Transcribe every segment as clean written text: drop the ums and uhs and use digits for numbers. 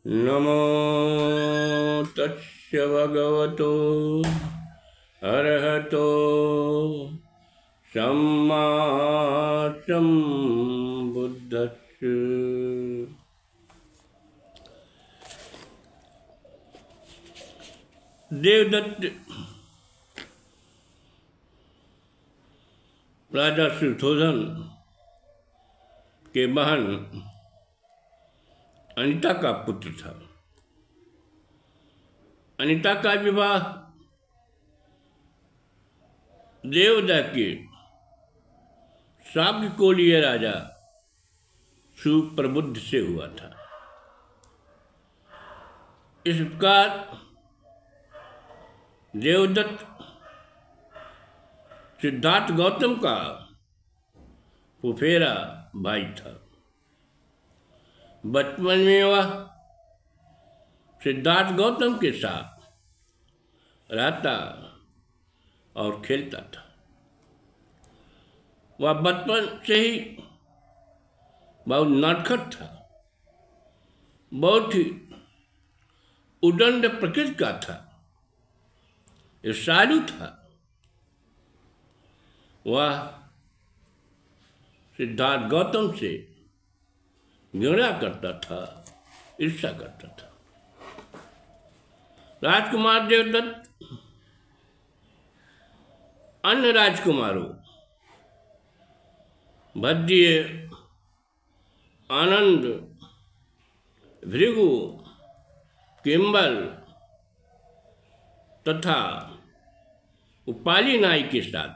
नमो तस्य भगवतो अरहतो सम्मा सम्बुद्धस्य। देवदत्त राजा सुधोधन के बहन अनिता का पुत्र था। अनिता का विवाह देवदत्त के शाक्यकुलीय राजा सुप्रबुद्ध से हुआ था। इस प्रकार देवदत्त सिद्धार्थ गौतम का फुफेरा भाई था। बचपन में वह सिद्धार्थ गौतम के साथ रहता और खेलता था। वह बचपन से ही बहुत नटखट था, बहुत ही उदंड प्रकृति का था, ईर्ष्यालु था। वह सिद्धार्थ गौतम से घृणा करता था, ईर्ष्या करता था। राजकुमार देवदत्त अन्य राजकुमारों भद्रिय, आनंद, भृगु, किंबल तथा उपाली नाई के साथ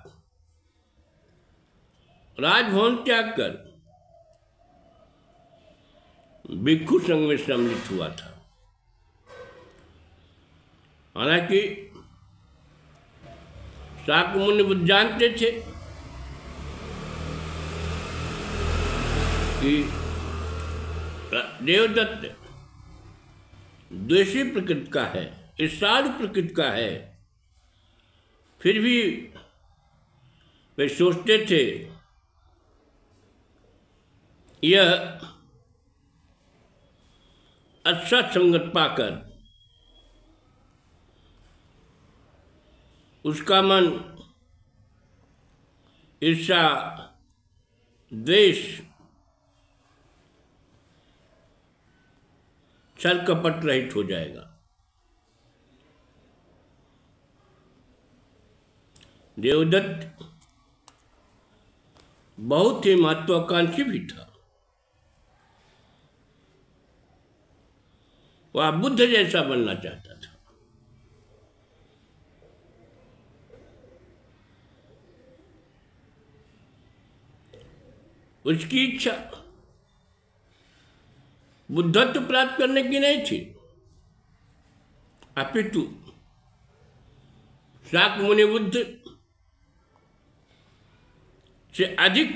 राजभवन त्याग कर भिक्षु संघ में सम्मिलित हुआ था। हालांकि शाक्य मुनि जानते थे कि देवदत्त द्वेषी प्रकृति का है, ईर्ष्यालु प्रकृति का है, फिर भी वे सोचते थे यह अच्छा संगत पाकर उसका मन ईर्ष्या, द्वेष, छल कपट रहित हो जाएगा। देवदत्त बहुत ही महत्वाकांक्षी भी था। वह बुद्ध जैसा बनना चाहता था। उसकी इच्छा बुद्धत्व प्राप्त करने की नहीं थी, अपितु शाक्य मुनि बुद्ध से अधिक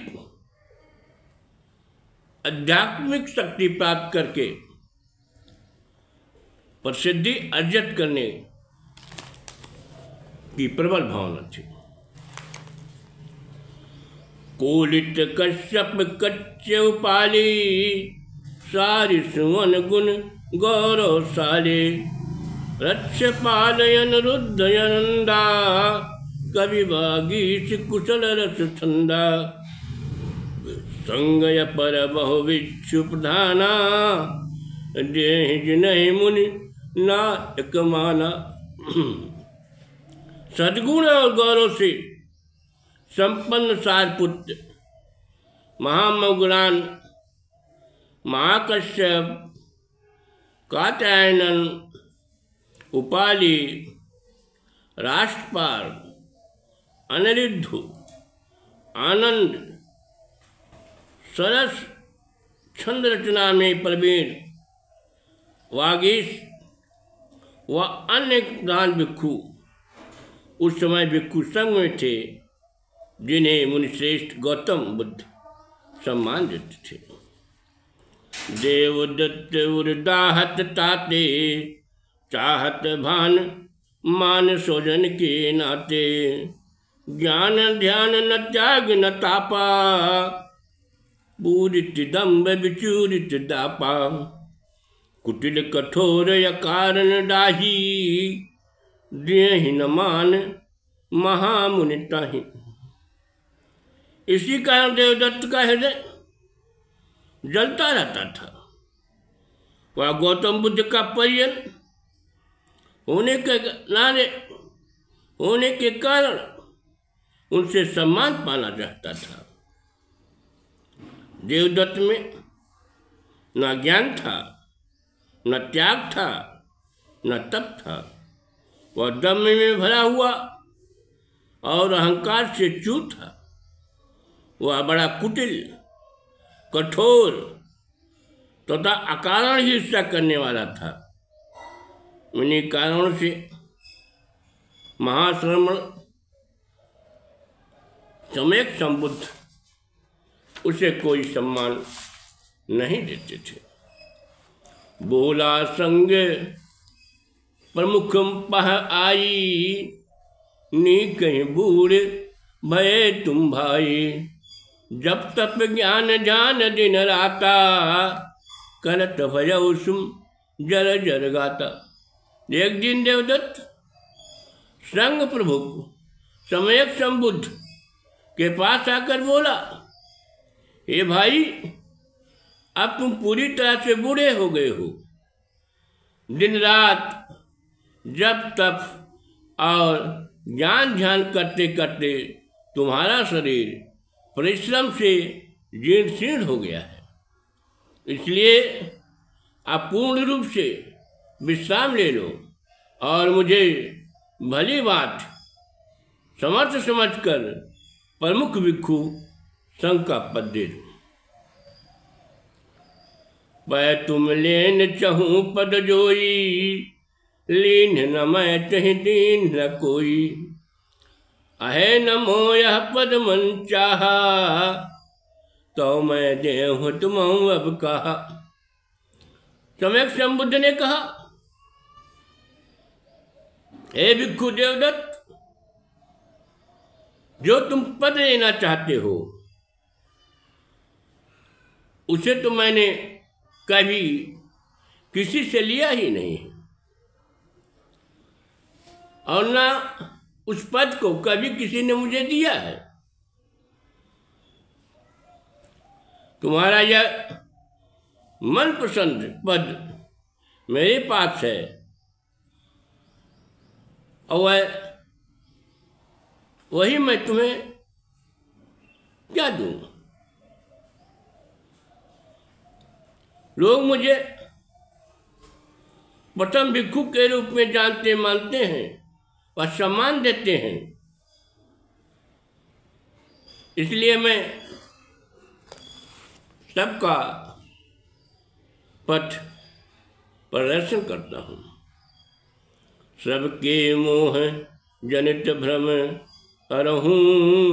आध्यात्मिक शक्ति प्राप्त करके प्रसिद्धि अर्जित करने की प्रबल भावना थी। कोलित कश्यप कच्चे उपाली सारि सुवन गुण गौरवशाली रक्ष पालयन रुद्धयनंदा कवि वागीश कुशल रस छंदा संगय पर बहु विक्षु प्रधाना नहीं मुनि नायक माना। सद्गुण और गौरव से संपन्न सारपुत्र महामौगुरान महाकश्यप कात्यायन उपाली राष्ट्रपाल अनिरुद्ध आनंद सरस छंद रचना में प्रवीण वागीश व अन्य प्रधान भिक्षु उस समय भिक्षु संघ में थे, जिन्हें मुनिश्रेष्ठ गौतम बुद्ध सम्मान देते थे। देवदत्त उर्दाहत ताते चाहत भान मान सोजन के नाते ज्ञान ध्यान न त्याग न तापा पूरित दम्भ विचूरित दापा कुटिल कठोर या कारण डाही, देहि न मान महामुनि ताहि। इसी कारण देवदत्त का हृदय जलता रहता था। वह गौतम बुद्ध का परिजन होने के कारण उनसे सम्मान पाना चाहता था। देवदत्त में न ज्ञान था, न त्याग था, न तप था। वह दम में भरा हुआ और अहंकार से चूर था। वह बड़ा कुटिल, कठोर तथा अकारण ही हिंसा करने वाला था। इन्हीं कारणों से महाश्रमण सम्यक संबुद्ध उसे कोई सम्मान नहीं देते थे। बोला संग प्रमुख पह आई, नी कहीं बूढ़ भये तुम भाई। जब तप ज्ञान जान दिन राता, करत भयउ सुम जर जर गाता। एक दिन देवदत्त संग प्रभु सम्यक संबुद्ध के पास आकर बोला, हे भाई, अब तुम पूरी तरह से बूढ़े हो गए हो। दिन रात जब तप और ज्ञान ध्यान करते करते तुम्हारा शरीर परिश्रम से जीर्ण शीर्ण हो गया है। इसलिए आप पूर्ण रूप से विश्राम ले लो और मुझे भली बात समर्थ समझकर प्रमुख भिक्षु संघ का पद दे दो। वह तुम लेन चहूँ पद जोई, लीन न मैं चहि दीन न कोई। अहे न मोह पद मन चाहा, तो मैं देहूँ तुम अब कहा। सम्यक संबुद्ध ने कहा, हे भिक्षु देवदत्त, जो तुम पद लेना चाहते हो उसे तो मैंने कभी किसी से लिया ही नहीं, और ना उस पद को कभी किसी ने मुझे दिया है। तुम्हारा यह मनपसंद पद मेरे पास है और वही मैं तुम्हें क्या दूं। लोग मुझे प्रथम भिक्षु के रूप में जानते मानते हैं और सम्मान देते हैं। इसलिए मैं सबका पथ प्रदर्शन करता हूँ। सबके मोह जनित भ्रम करहूँ,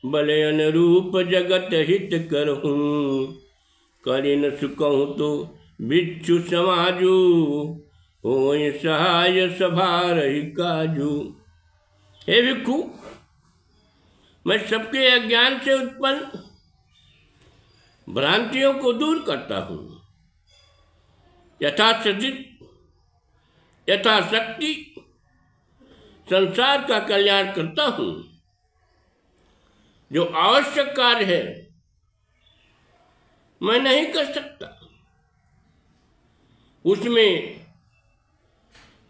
बले अनुरूप जगत हित करहूँ। करि न सुकहूँ तो भिक्षु समाजू, होय सहाय सभा रही काजू। हे भिक्षु, मैं सबके अज्ञान से उत्पन्न भ्रांतियों को दूर करता हूँ। यथाशक्ति संसार का कल्याण करता हूँ। जो आवश्यक कार्य है मैं नहीं कर सकता, उसमें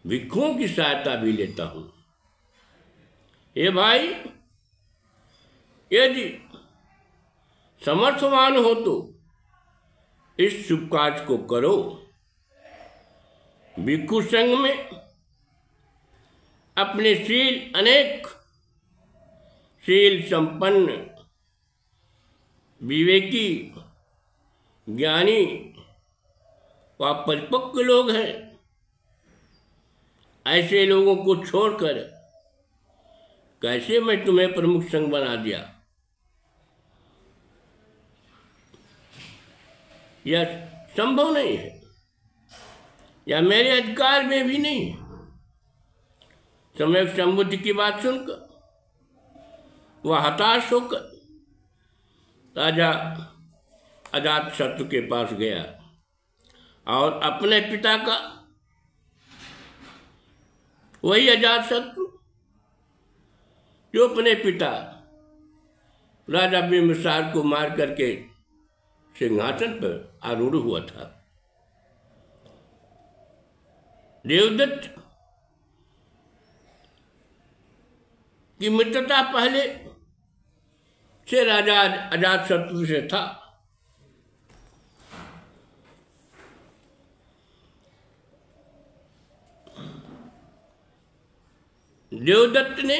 भिक्षुओं की सहायता भी लेता हूँ। हे भाई, यदि समर्थवान हो तो इस शुभ कार्य को करो। भिक्षु संघ में अपने अनेक शील संपन्न विवेकी ज्ञानी व परिपक्व लोग हैं। ऐसे लोगों को छोड़कर कैसे मैं तुम्हें प्रमुख संघ बना दिया? यह संभव नहीं है, या मेरे अधिकार में भी नहीं। सम्यक संबुद्ध की बात सुनकर वह हताश होकर राजा अजातशत्रु के पास गया और अपने पिता का वही अजातशत्रु जो अपने पिता राजा बिंबिसार को मार करके सिंहासन पर आरूढ़ हुआ था। देवदत्त की मित्रता पहले से राजा अजातशत्रु से था। देवदत्त ने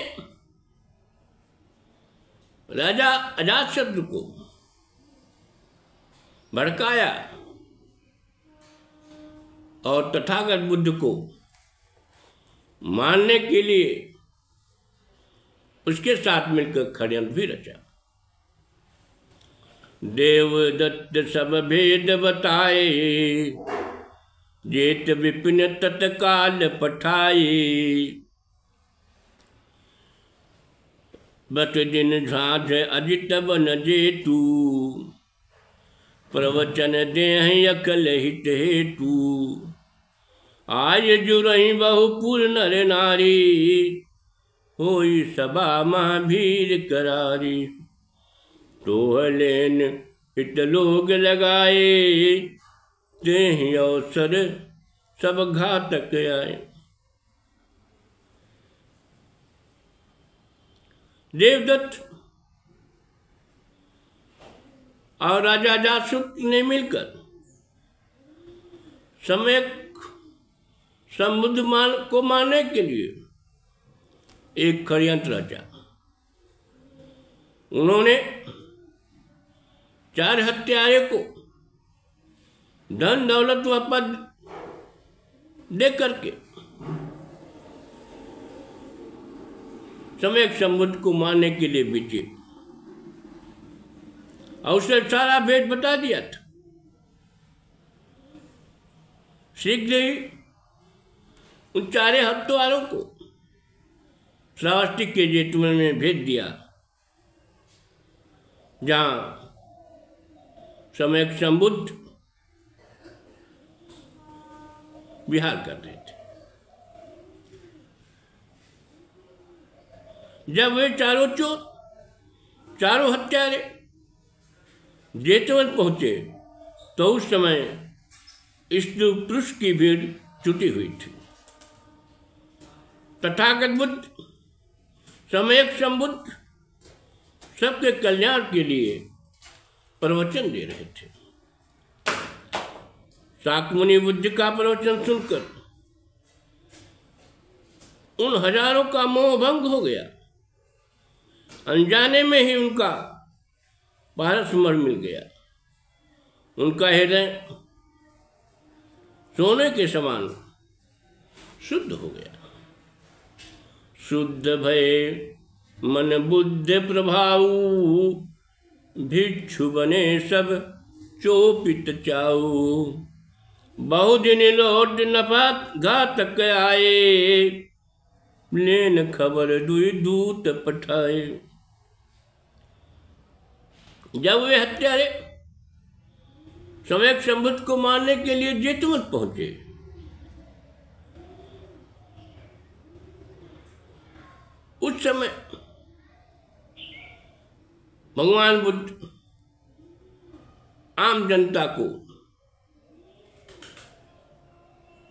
राजा अजातशत्रु को भड़काया और तथागत बुद्ध को मारने के लिए उसके साथ मिलकर षड्यंत्र भी रचा। देवदत्त सब भेद बताए, जेत विपिन तत्काल पठाए। बत दिन झाझ अजित बन जेतु, प्रवचन देह अकल हित हेतु। आय जुरहि बहुपुर नर नारी, होई सभा महाभीर करारी। तोहलेन हित लोग लगाए, तेहि अवसर सब घातक आए। देवदत्त और राजा अजातशत्रु ने मिलकर सम्यक संबुद्ध को मारने के लिए एक षड्यंत्र रचा। उन्होंने 4 हत्यारे को धन दौलत व पद दे करके सम्यक संबुद्ध को मारने के लिए बेचे और उसे सारा भेद बता दिया था। शीघ्र ही उन 4 हत्यारों को श्रावस्ती के जेतवन में भेज दिया, जहां सम्यक संबुद्ध विहार कर रहे थे। जब वे चारों चोर, चारों हत्यारे जेतवन पहुंचे तो उस समय स्त्री पुरुष की भीड़ जुटी हुई थी। तथागत बुद्ध, सम्यक संबुद्ध सबके कल्याण के लिए प्रवचन दे रहे थे। शाक्यमुनि बुद्ध का प्रवचन सुनकर उन हजारों का मोह भंग हो गया। अनजाने में ही उनका पारसमर मिल गया। उनका हृदय सोने के समान शुद्ध हो गया। शुद्ध भय मन बुद्ध प्रभाव, भिक्षु बने सब चोपित चाऊ। बहुदिन लौट नफा घातक आए, लेन खबर दुई दूत पठाए। जब वे हत्यारे सम्यक संबुद्ध को मारने के लिए जेतवन पहुंचे, उस समय भगवान बुद्ध आम जनता को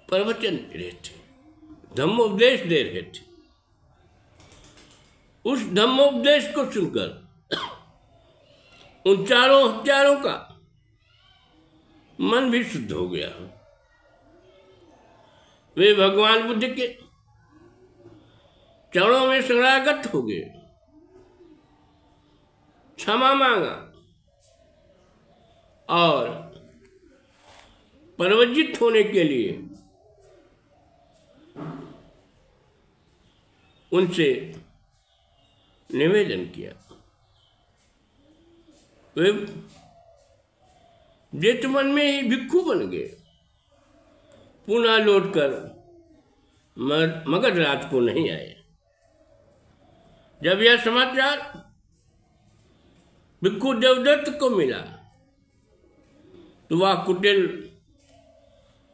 प्रवचन दे रहे थे, धम्मोपदेश दे रहे थे। उस धम्मोपदेश को सुनकर उन चारों हत्यारों का मन भी शुद्ध हो गया। वे भगवान बुद्ध के चरणों में शरणागत हो गए, क्षमा मांगा और प्रवजित होने के लिए उनसे निवेदन किया। वे जेतवन में ही भिक्षु बन गए। पुनः लौटकर मगध राज को नहीं आए। जब यह समाचार भिक्षु देवदत्त को मिला तो वह कुटिल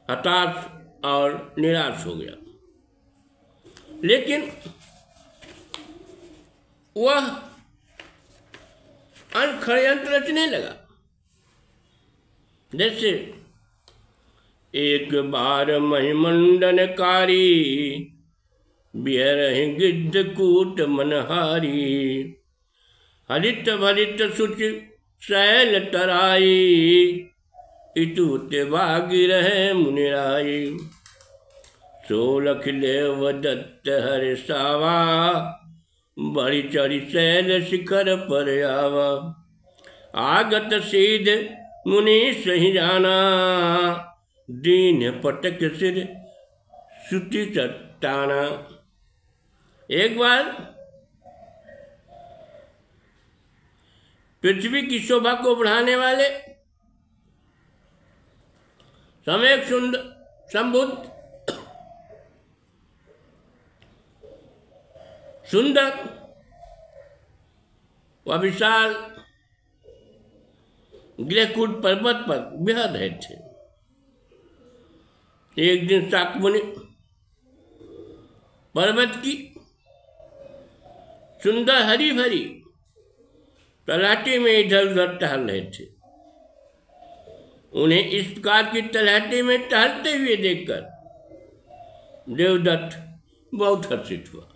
हताश और निराश हो गया। लेकिन वह षड्यंत्र रचने लगा। जैसे एक बार महिमंडनकारी बिहरहि गिद्ध कूट मनहारी, हरित भरित सुच शैल तराई, इतुत भागी रहे मुनिराई। सोलख देव दत्त हर सावा, बड़ी चढ़ी शैल शिखर पर आवा। आगत सीध मुनि सही जाना, दीन पटक सिर सुति चट्टाना। एक बार पृथ्वी की शोभा को बढ़ाने वाले सम्यक संबुद्ध सुंदर व विशाल गृहकूट पर्वत पर विहर रहे थे। एक दिन शाकमुनि पर्वत की सुंदर हरी भरी तलहटी में इधर उधर टहल रहे थे। उन्हें इस प्रकार की तलहटी में टहलते हुए देखकर देवदत्त बहुत हर्षित हुआ।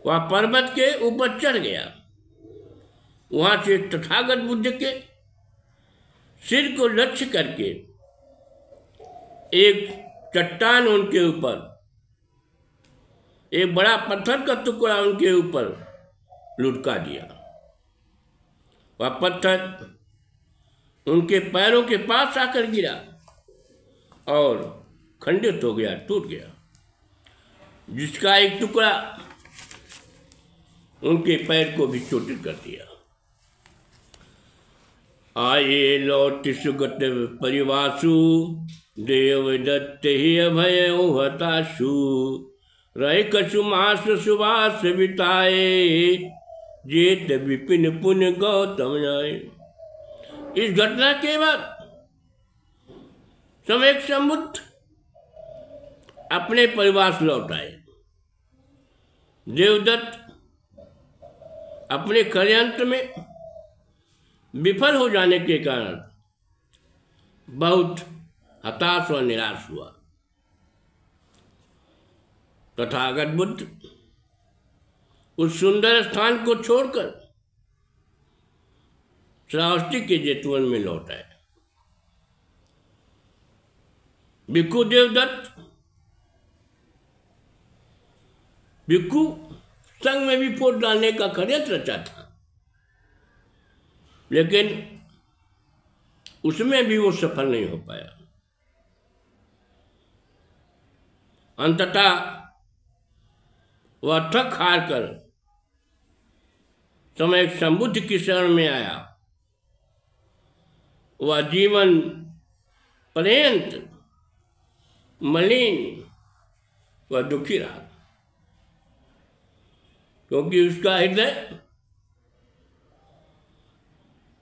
वह पर्वत के ऊपर चढ़ गया। वहां से तथागत बुद्ध के सिर को लक्ष्य करके एक चट्टान उनके ऊपर, एक बड़ा पत्थर का टुकड़ा उनके ऊपर लुढ़का दिया। वह पत्थर उनके पैरों के पास आकर गिरा और खंडित हो गया, टूट गया, जिसका एक टुकड़ा उनके पैर को भी चोटित कर दिया। आए लौट सुगत परिवासु, देवदत्त ही अभय हताशु। रहे कछु मास सुबास बिताए, जेत विपिन पुण्य गौतम आए। इस घटना के बाद सम्यक संबुद्ध अपने परिवार लौट आए। देवदत्त अपने षड्यंत्र में विफल हो जाने के कारण बहुत हताश और निराश हुआ। तथागत बुद्ध उस सुंदर स्थान को छोड़कर श्रावस्ती के जेतवन में लौट आए। भिक्खु देवदत्त भिक्खु संघ में भी फूट डालने का षड्यंत्र रचा था, लेकिन उसमें भी वो सफल नहीं हो पाया। अंततः वह थक हार कर सम्यक संबुद्ध की शरण में आया। वह जीवन पर्यंत मलिन व दुखी रहा, क्योंकि उसका हृदय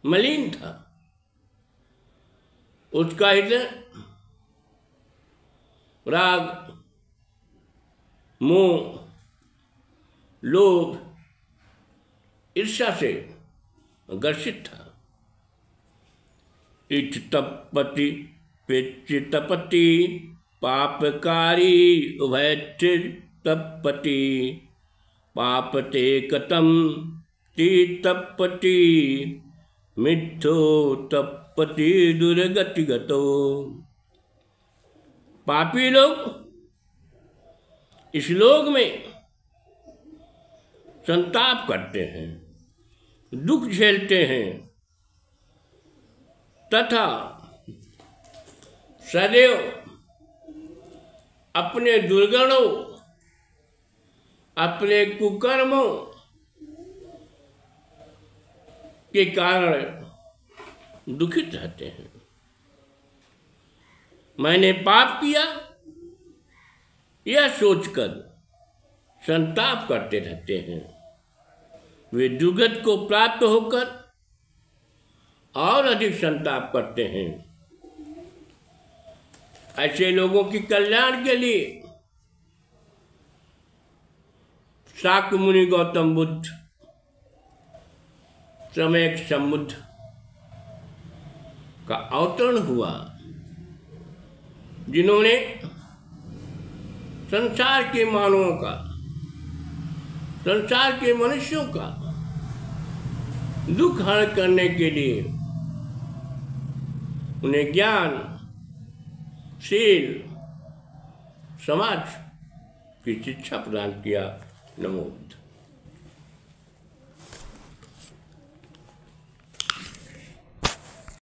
मलिन था। उसका हृदय राग, मोह, लोभ, ईर्ष्या से ग्रसित था। Etch तपति pitch तपति, पापकारी उभयथिर तपति। पापते कतम ती तपति, मिथ्यो तपति दुर्गति गतो। पापी लोग इस लोक में संताप करते हैं, दुख झेलते हैं तथा सदैव अपने दुर्गुणों, अपने कुकर्मों के कारण दुखित रहते हैं। मैंने पाप किया यह सोचकर संताप करते रहते हैं। वे दुर्गति को प्राप्त होकर और अधिक संताप करते हैं। ऐसे लोगों की कल्याण के लिए शाक्य मुनि गौतम बुद्ध सम्यक समुद्ध का अवतरण हुआ, जिन्होंने संसार के मानवों का, संसार के मनुष्यों का दुख हरण करने के लिए उन्हें ज्ञान, शील, समाज की शिक्षा प्रदान किया। नमो बुद्ध।